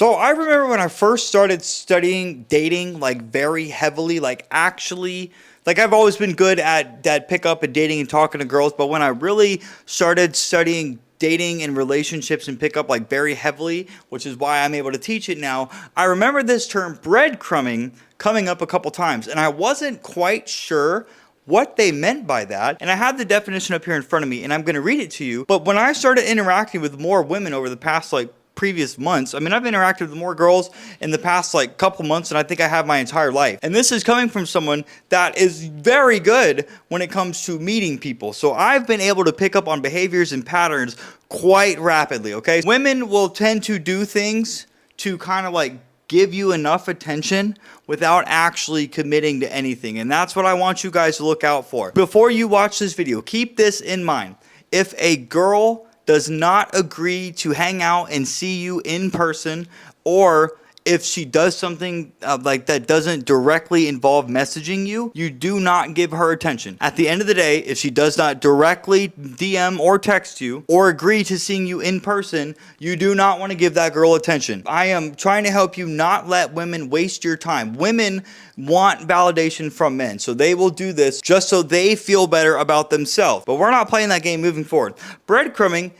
So I remember when I first started studying dating, like very heavily, like actually, like I've always been good at that pickup and dating and talking to girls, but when I really started studying dating and relationships and pickup like very heavily, which is why I'm able to teach it now, I remember this term breadcrumbing coming up a couple times, and I wasn't quite sure what they meant by that. And I have the definition up here in front of me, and I'm going to read it to you. But when I started interacting with more women over the past like previous months, I mean, I've interacted with more girls in the past like couple months than I think I have my entire life. And this is coming from someone that is very good when it comes to meeting people. So I've been able to pick up on behaviors and patterns quite rapidly, okay? Women will tend to do things to kind of like give you enough attention without actually committing to anything. And that's what I want you guys to look out for. Before you watch this video, keep this in mind. If a girl does not agree to hang out and see you in person, or if she does something like that doesn't directly involve messaging you, you do not give her attention. At the end of the day, if she does not directly DM or text you or agree to seeing you in person, you do not want to give that girl attention. I am trying to help you not let women waste your time. Women want validation from men, so they will do this just so they feel better about themselves. But we're not playing that game moving forward. Breadcrumbing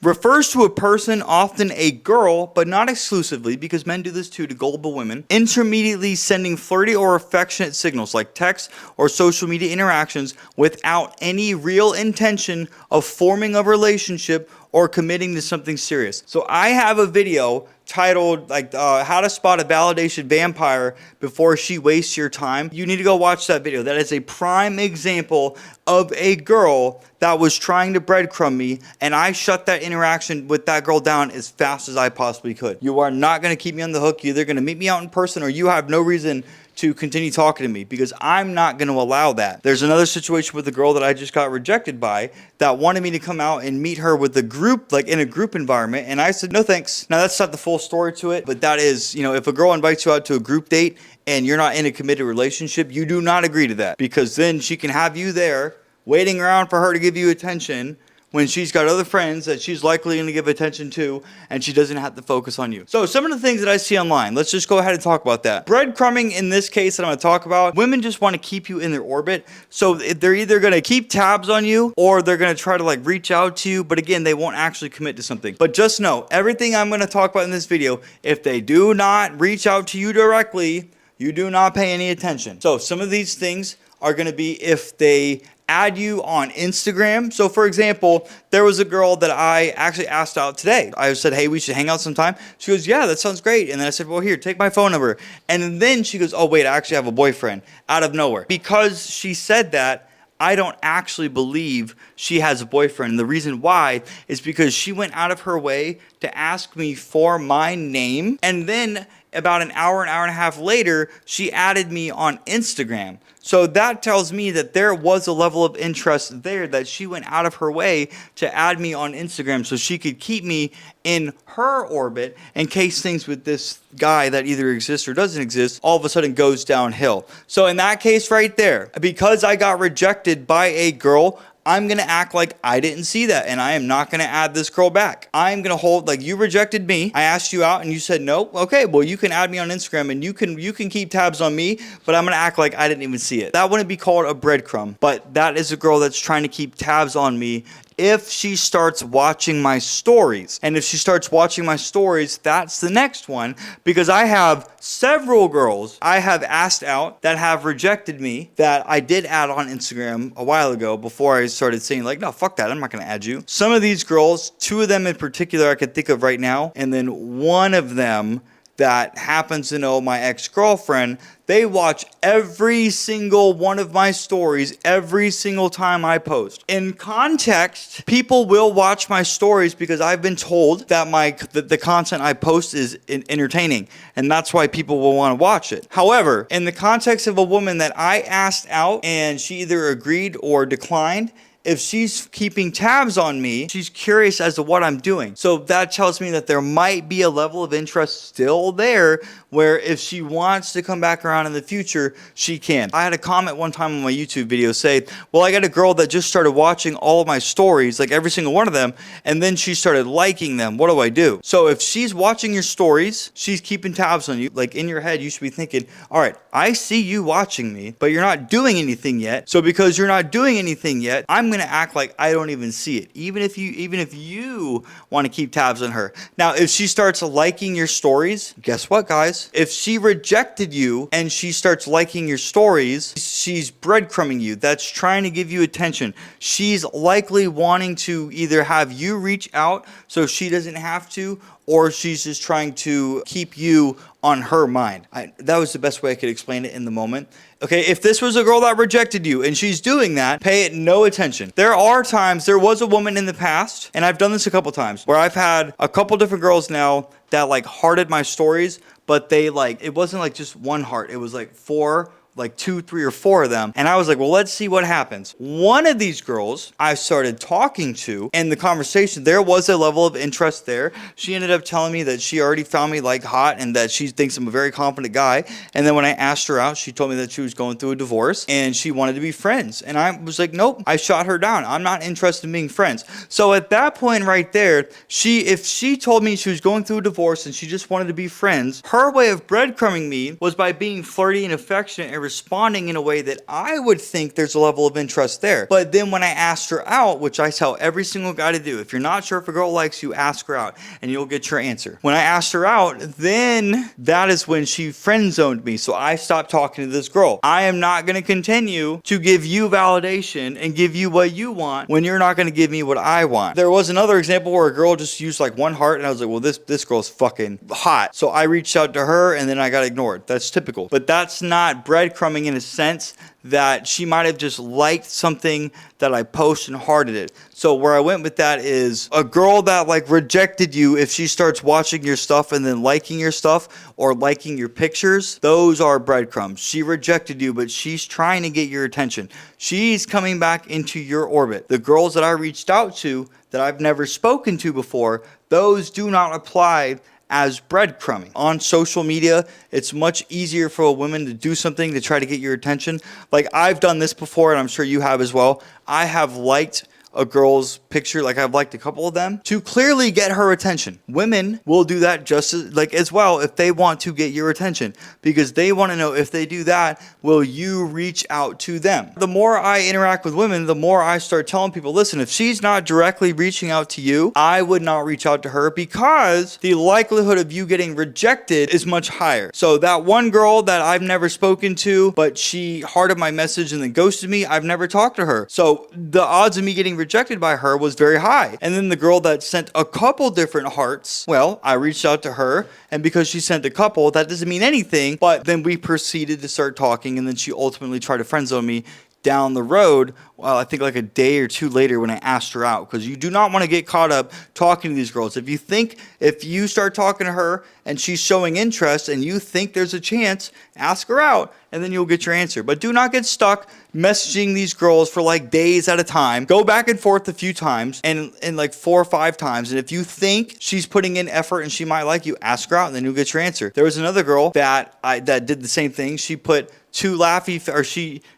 refers to a person, often a girl, but not exclusively, because men do this too to gullible women, intermediately sending flirty or affectionate signals like text or social media interactions without any real intention of forming a relationship or committing to something serious. So I have a video titled like how to spot a validation vampire before she wastes your time. You need to go watch that video. That is a prime example of a girl that was trying to breadcrumb me, and I shut that interaction with that girl down as fast as I possibly could. You are not going to keep me on the hook. You're either going to meet me out in person or you have no reason to continue talking to me, because I'm not going to allow that. There's another situation with a girl that I just got rejected by that wanted me to come out and meet her with a group, like in a group environment, and I said no thanks. Now that's not the full story to it, but that is, you know, if a girl invites you out to a group date and you're not in a committed relationship, you do not agree to that, because then she can have you there waiting around for her to give you attention when she's got other friends that she's likely going to give attention to, and she doesn't have to focus on you. So some of the things that I see online, let's just go ahead and talk about that. Breadcrumbing in this case that I'm going to talk about, women just want to keep you in their orbit. So they're either going to keep tabs on you or they're going to try to like reach out to you, but again, they won't actually commit to something. But just know, everything I'm going to talk about in this video, if they do not reach out to you directly, you do not pay any attention. So some of these things are going to be if they add you on Instagram. So for example, there was a girl that I actually asked out today. I said, hey, we should hang out sometime. She goes, yeah, that sounds great. And then I said, well, here, take my phone number. And then she goes, oh, wait, I actually have a boyfriend, out of nowhere. Because she said that, I don't actually believe she has a boyfriend. And the reason why is because she went out of her way to ask me for my name. And then about an hour and a half later, she added me on Instagram. So that tells me that there was a level of interest there, that she went out of her way to add me on Instagram so she could keep me in her orbit in case things with this guy that either exists or doesn't exist all of a sudden goes downhill. So in that case right there, because I got rejected by a girl, I'm going to act like I didn't see that, and I am not going to add this girl back. I'm going to hold, like, you rejected me. I asked you out and you said no. Okay, well, you can add me on Instagram and you can keep tabs on me, but I'm going to act like I didn't even see it. That wouldn't be called a breadcrumb, but that is a girl that's trying to keep tabs on me if she starts watching my stories. And if she starts watching my stories, that's the next one, because I have several girls I have asked out that have rejected me that I did add on Instagram a while ago before I started saying like, no, fuck that, I'm not going to add you. Some of these girls, two of them in particular I could think of right now, and then one of them that happens to know my ex-girlfriend, they watch every single one of my stories every single time I post. In context, people will watch my stories because I've been told that the content I post is entertaining, and that's why people will want to watch it. However, in the context of a woman that I asked out and she either agreed or declined, if she's keeping tabs on me, she's curious as to what I'm doing. So that tells me that there might be a level of interest still there, where if she wants to come back around in the future, she can. I had a comment one time on my YouTube video say, well, I got a girl that just started watching all of my stories, like every single one of them, and then she started liking them. What do I do? So if she's watching your stories, she's keeping tabs on you. Like in your head, you should be thinking, all right, I see you watching me, but you're not doing anything yet. So because you're not doing anything yet, I'm going to act like I don't even see it. Even if you want to keep tabs on her. Now, if she starts liking your stories, guess what, guys? If she rejected you and she starts liking your stories, she's breadcrumbing you. That's trying to give you attention. She's likely wanting to either have you reach out so she doesn't have to, or she's just trying to keep you on her mind. That was the best way I could explain it in the moment. Okay, if this was a girl that rejected you and she's doing that, pay it no attention. There was a woman in the past, and I've done this a couple times, where I've had a couple different girls now that like hearted my stories, but they it wasn't like just one heart. It was like four, like 2, 3, or 4 of them. And I was like, well, let's see what happens. One of these girls I started talking to, and the conversation, there was a level of interest there. She ended up telling me that she already found me like hot and that she thinks I'm a very confident guy. And then when I asked her out, she told me that she was going through a divorce and she wanted to be friends. And I was like, nope, I shot her down. I'm not interested in being friends. So at that point right there, if she told me she was going through a divorce and she just wanted to be friends, her way of breadcrumbing me was by being flirty and affectionate and responding in a way that I would think there's a level of interest there. But then when I asked her out, which I tell every single guy to do, if you're not sure if a girl likes you, ask her out and you'll get your answer. When I asked her out, then that is when she friend zoned me. So I stopped talking to this girl. I am not going to continue to give you validation and give you what you want when you're not going to give me what I want. There was another example where a girl just used like one heart and I was like, well, this girl's fucking hot. So I reached out to her and then I got ignored. That's typical. But that's not breadcrumbing in a sense that she might have just liked something that I posted and hearted it. So where I went with that is a girl that like rejected you, if she starts watching your stuff and then liking your stuff or liking your pictures, those are breadcrumbs. She rejected you, but she's trying to get your attention. She's coming back into your orbit. The girls that I reached out to that I've never spoken to before, those do not apply as breadcrumbing. On social media, it's much easier for a woman to do something to try to get your attention. Like I've done this before, and I'm sure you have as well. I have liked a girl's picture, like I've liked a couple of them, to clearly get her attention. Women will do that just as well if they want to get your attention, because they want to know, if they do that, will you reach out to them? The more I interact with women, the more I start telling people, listen, if she's not directly reaching out to you, I would not reach out to her, because the likelihood of you getting rejected is much higher. So that one girl that I've never spoken to, but she hearted my message and then ghosted me, I've never talked to her. So the odds of me getting rejected by her was very high. And then the girl that sent a couple different hearts, well, I reached out to her, and because she sent a couple, that doesn't mean anything, but then we proceeded to start talking, and then she ultimately tried to friend zone me down the road, well, I think like a day or two later when I asked her out, because you do not want to get caught up talking to these girls. If you start talking to her and she's showing interest and you think there's a chance, ask her out and then you'll get your answer. But do not get stuck messaging these girls for like days at a time. Go back and forth a few times and like 4 or 5 times. And if you think she's putting in effort and she might like you, ask her out and then you'll get your answer. There was another girl that did the same thing. She put she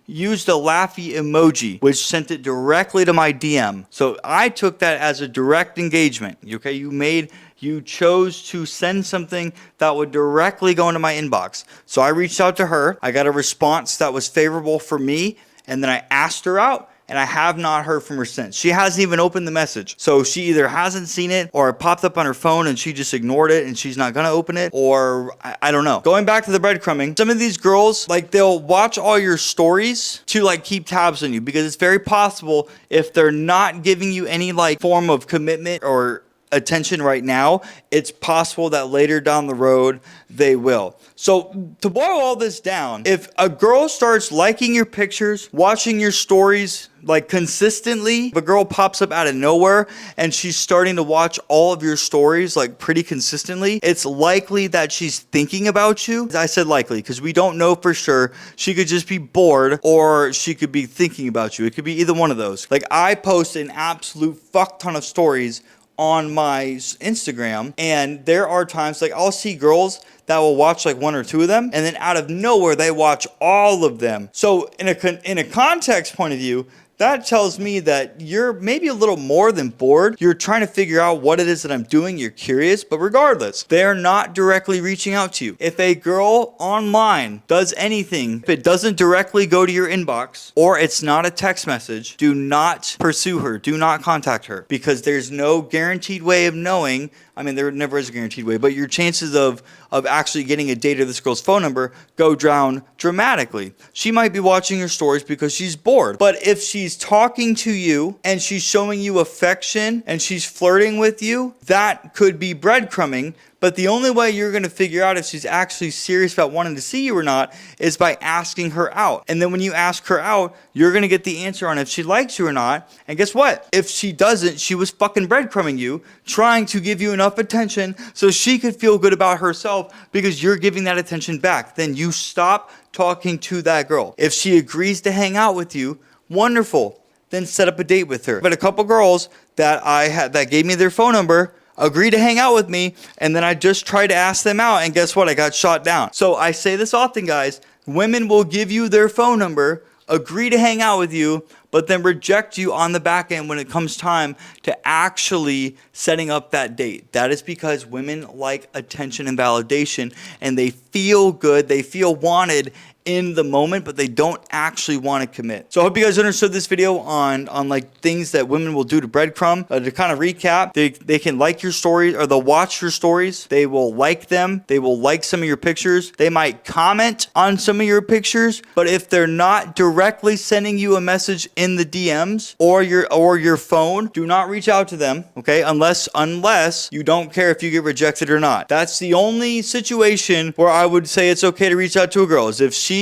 used a laughy emoji, which sent it directly to my DM. So I took that as a direct engagement. Okay, you chose to send something that would directly go into my inbox. So I reached out to her. I got a response that was favorable for me, and then I asked her out. And I have not heard from her since. She hasn't even opened the message. So she either hasn't seen it, or it popped up on her phone and she just ignored it and she's not going to open it, or I don't know. Going back to the breadcrumbing, some of these girls, like, they'll watch all your stories to like keep tabs on you, because it's very possible if they're not giving you any like form of commitment or attention right now, it's possible that later down the road they will. So to boil all this down, if a girl starts liking your pictures, watching your stories like consistently, if a girl pops up out of nowhere and she's starting to watch all of your stories like pretty consistently, it's likely that she's thinking about you. I said likely because we don't know for sure. She could just be bored or she could be thinking about you. It could be either one of those. Like I post an absolute fuck ton of stories on my Instagram, and there are times like I'll see girls that will watch like one or two of them, and then out of nowhere they watch all of them. So in a context point of view, that tells me that you're maybe a little more than bored. You're trying to figure out what it is that I'm doing. You're curious, but regardless, they're not directly reaching out to you. If a girl online does anything, if it doesn't directly go to your inbox or it's not a text message, do not pursue her. Do not contact her because there's no guaranteed way of knowing. I mean, there never is a guaranteed way, but your chances of actually getting a date of this girl's phone number go down dramatically. She might be watching your stories because she's bored. But if she's talking to you and she's showing you affection and she's flirting with you, that could be breadcrumbing. But the only way you're going to figure out if she's actually serious about wanting to see you or not is by asking her out. And then when you ask her out, you're going to get the answer on if she likes you or not. And guess what? If she doesn't, she was fucking breadcrumbing you, trying to give you enough attention so she could feel good about herself because you're giving that attention back. Then you stop talking to that girl. If she agrees to hang out with you, wonderful. Then set up a date with her. But a couple girls that I had that gave me their phone number agreed to hang out with me, and then I just tried to ask them out, and guess what? I got shot down. So I say this often, guys. Women will give you their phone number, agree to hang out with you, but then reject you on the back end when it comes time to actually setting up that date. That is because women like attention and validation, and they feel good, they feel wanted in the moment, but they don't actually want to commit. So I hope you guys understood this video on like things that women will do to breadcrumb. To kind of recap, they can like your stories, or they'll watch your stories. They will like them. They will like some of your pictures. They might comment on some of your pictures, but if they're not directly sending you a message in the DMs or your phone, do not reach out to them, okay? Unless you don't care if you get rejected or not. That's the only situation where I would say it's okay to reach out to a girl, is if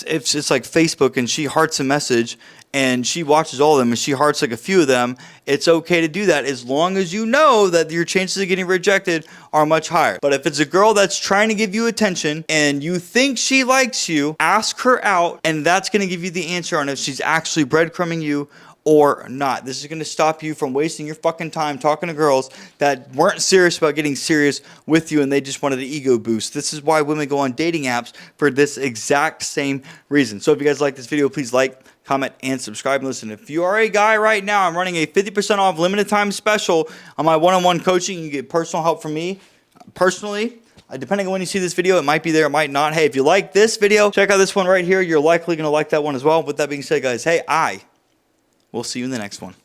it's like Facebook and she hearts a message and she watches all of them and she hearts like a few of them, it's okay to do that as long as you know that your chances of getting rejected are much higher. But if it's a girl that's trying to give you attention and you think she likes you, ask her out, and that's going to give you the answer on if she's actually breadcrumbing you or not. This is going to stop you from wasting your fucking time talking to girls that weren't serious about getting serious with you and they just wanted an ego boost. This is why women go on dating apps, for this exact same reason. So if you guys like this video, please like, comment, and subscribe. And listen, if you are a guy right now, I'm running a 50% off limited time special on my one-on-one coaching. You get personal help from me personally. Depending on when you see this video, it might be there, it might not. Hey, if you like this video, check out this one right here. You're likely going to like that one as well. With that being said, guys, hey, we'll see you in the next one.